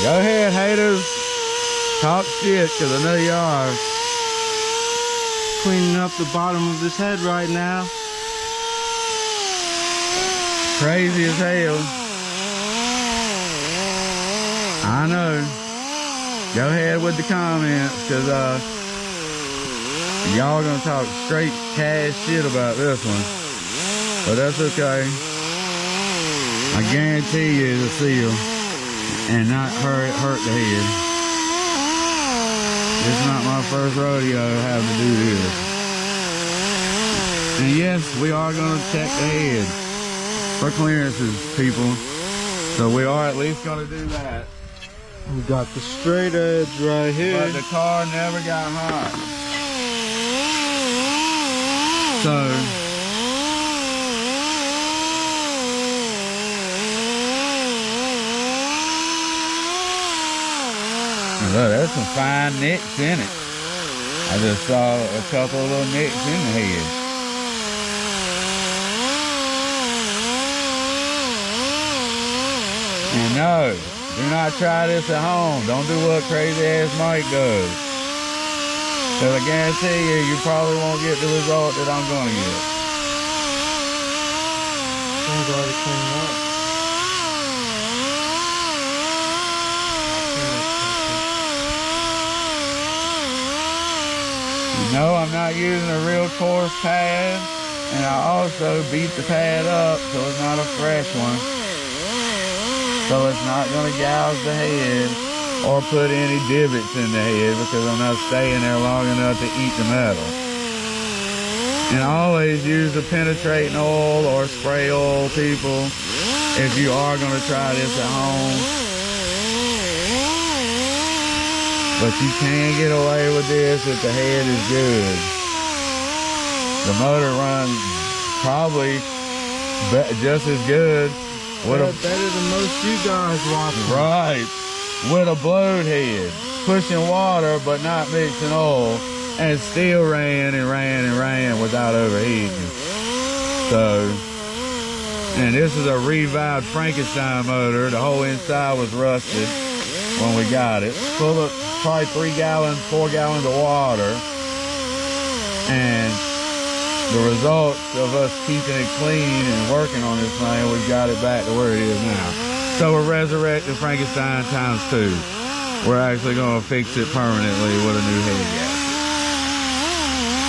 Go ahead, haters. Talk shit, because I know you are. Cleaning up the bottom of his head right now. Crazy as hell. I know. Go ahead with the comments, because y'all gonna talk straight cash shit about this one. But that's okay. I guarantee you it's a seal and not hurt the head. It's not my first rodeo having to do this. And yes, we are gonna check the head for clearances, people. So we are at least gonna do that. We got the straight edge right here. But the car never got hot. So look, there's some fine nicks in it. I just saw a couple of little nicks in the head. And no, do not try this at home. Don't do what crazy ass Mike does. Because I guarantee you probably won't get the result that I'm going to get. Things already cleaned up. No, I'm not using a real coarse pad, and I also beat the pad up so it's not a fresh one. So it's not going to gouge the head or put any divots in the head because I'm not staying there long enough to eat the metal. And always use a penetrating oil or spray oil, people, if you are going to try this at home. But you can get away with this if the head is good. The motor runs probably just as good. Better than most you guys watching. Right. With a blowed head. Pushing water but not mixing oil. And still ran and ran and ran without overheating. So, and this is a revived Frankenstein motor. The whole inside was rusted when we got it. Full of probably 3 gallons, 4 gallons of water. And the results of us keeping it clean and working on this thing, we got it back to where it is now. So we're resurrecting Frankenstein times 2. We're actually going to fix it permanently with a new head gasket.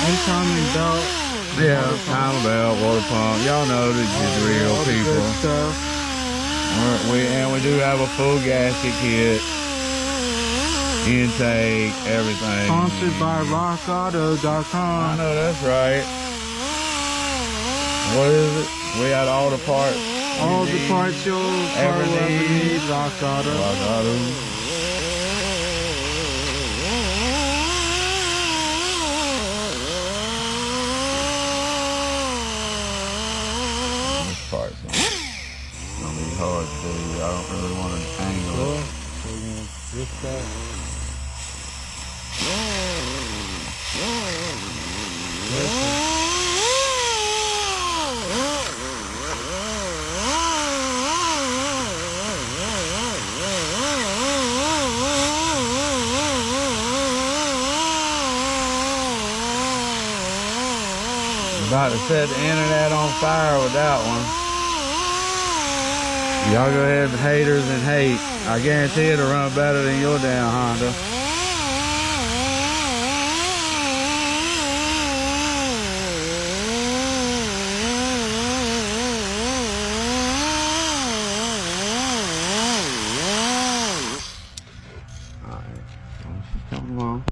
And timing belt. Yeah, timing belt, water pump. Y'all know the drill, people. Good stuff. We do have a full gasket kit. Intake, everything. Sponsored by rockauto.com. I know that's right. What is it? We got all the parts. All the parts you'll ever need. Rock Auto. Rock Auto. This part's gonna be hard to do. I don't really want to angle it. Just that. About to set the internet on fire with that one. Y'all go ahead, haters, and hate. I guarantee it'll run better than your damn Honda. Alright, come on.